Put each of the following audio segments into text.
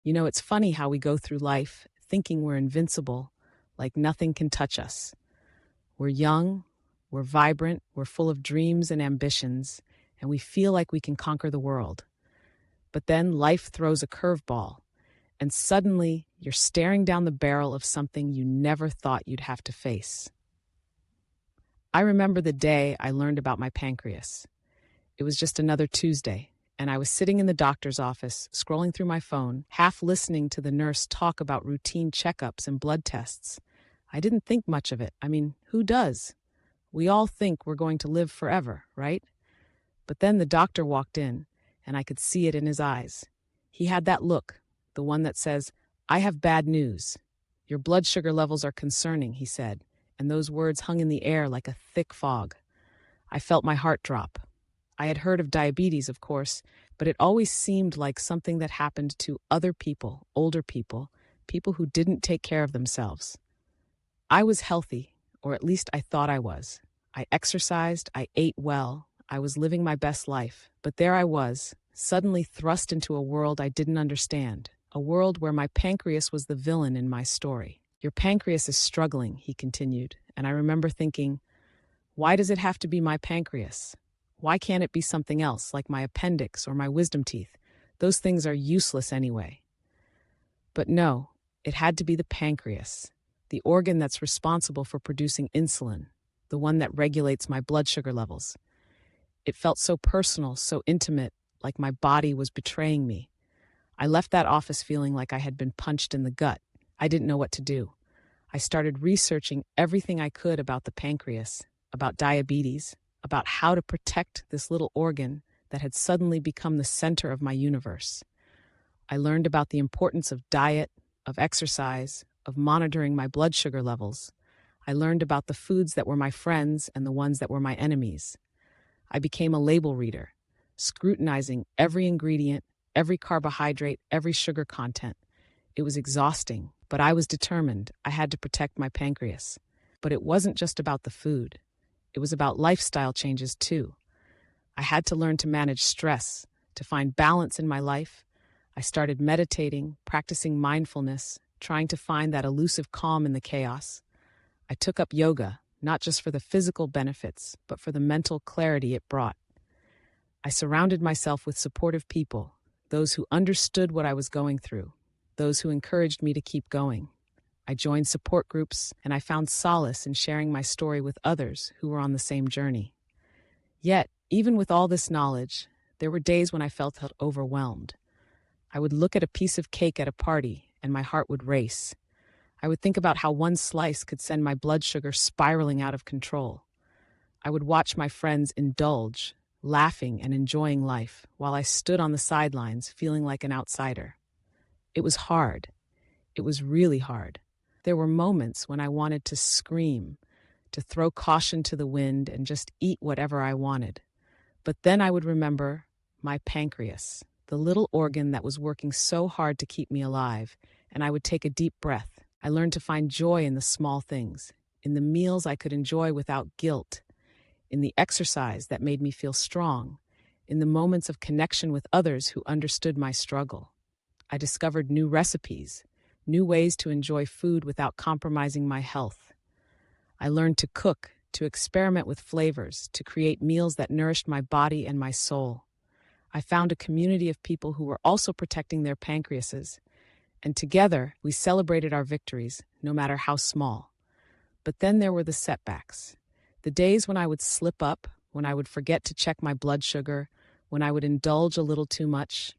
You know, it's funny how we go through life thinking we're invincible, like nothing can touch us. We're young, we're vibrant, we're full of dreams and ambitions, and we feel like we can conquer the world. But then life throws a curveball, and suddenly you're staring down the barrel of something you never thought you'd have to face. I remember the day I learned about my pancreas. It was just another Tuesday, and I was sitting in the doctor's office, scrolling through my phone, half listening to the nurse talk about routine checkups and blood tests. I didn't think much of it. I mean, who does? We all think we're going to live forever, right? But then the doctor walked in, and I could see it in his eyes. He had that look, the one that says, "I have bad news. Your blood sugar levels are concerning," he said, and those words hung in the air like a thick fog. I felt my heart drop. I had heard of diabetes, of course, but it always seemed like something that happened to other people, older people, people who didn't take care of themselves. I was healthy, or at least I thought I was. I exercised, I ate well, I was living my best life, but there I was, suddenly thrust into a world I didn't understand, a world where my pancreas was the villain in my story. "Your pancreas is struggling," he continued, and I remember thinking, why does it have to be my pancreas? Why can't it be something else, like my appendix or my wisdom teeth? Those things are useless anyway. But no, it had to be the pancreas, the organ that's responsible for producing insulin, the one that regulates my blood sugar levels. It felt so personal, so intimate, like my body was betraying me. I left that office feeling like I had been punched in the gut. I didn't know what to do. I started researching everything I could about the pancreas, about diabetes, about how to protect this little organ that had suddenly become the center of my universe. I learned about the importance of diet, of exercise, of monitoring my blood sugar levels. I learned about the foods that were my friends and the ones that were my enemies. I became a label reader, scrutinizing every ingredient, every carbohydrate, every sugar content. It was exhausting, but I was determined. I had to protect my pancreas. But it wasn't just about the food. It was about lifestyle changes too. I had to learn to manage stress, to find balance in my life. I started meditating, practicing mindfulness, trying to find that elusive calm in the chaos. I took up yoga, not just for the physical benefits, but for the mental clarity it brought. I surrounded myself with supportive people, those who understood what I was going through, those who encouraged me to keep going. I joined support groups, and I found solace in sharing my story with others who were on the same journey. Yet, even with all this knowledge, there were days when I felt overwhelmed. I would look at a piece of cake at a party, and my heart would race. I would think about how one slice could send my blood sugar spiraling out of control. I would watch my friends indulge, laughing and enjoying life, while I stood on the sidelines feeling like an outsider. It was hard. It was really hard. There were moments when I wanted to scream, to throw caution to the wind and just eat whatever I wanted. But then I would remember my pancreas, the little organ that was working so hard to keep me alive, and I would take a deep breath. I learned to find joy in the small things, in the meals I could enjoy without guilt, in the exercise that made me feel strong, in the moments of connection with others who understood my struggle. I discovered new recipes, new ways to enjoy food without compromising my health. I learned to cook, to experiment with flavors, to create meals that nourished my body and my soul. I found a community of people who were also protecting their pancreases, and together we celebrated our victories, no matter how small. But then there were the setbacks, the days when I would slip up, when I would forget to check my blood sugar, when I would indulge a little too much.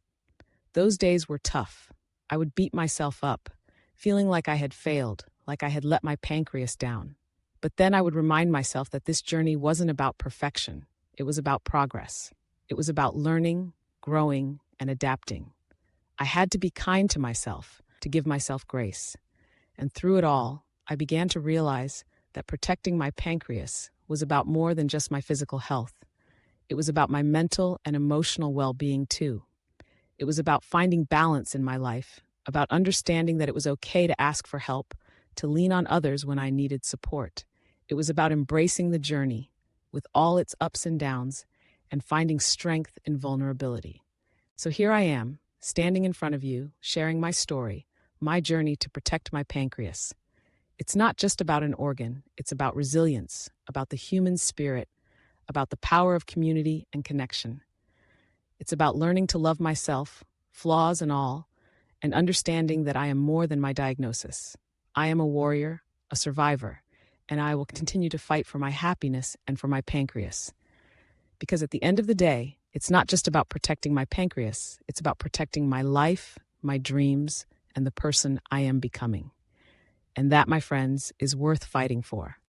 Those days were tough. I would beat myself up, feeling like I had failed, like I had let my pancreas down. But then I would remind myself that this journey wasn't about perfection. It was about progress. It was about learning, growing, and adapting. I had to be kind to myself, to give myself grace. And through it all, I began to realize that protecting my pancreas was about more than just my physical health. It was about my mental and emotional well-being too. It was about finding balance in my life, about understanding that it was okay to ask for help, to lean on others when I needed support. It was about embracing the journey, with all its ups and downs, and finding strength in vulnerability. So here I am, standing in front of you, sharing my story, my journey to protect my pancreas. It's not just about an organ, it's about resilience, about the human spirit, about the power of community and connection. It's about learning to love myself, flaws and all, and understanding that I am more than my diagnosis. I am a warrior, a survivor, and I will continue to fight for my happiness and for my pancreas. Because at the end of the day, it's not just about protecting my pancreas, it's about protecting my life, my dreams, and the person I am becoming. And that, my friends, is worth fighting for.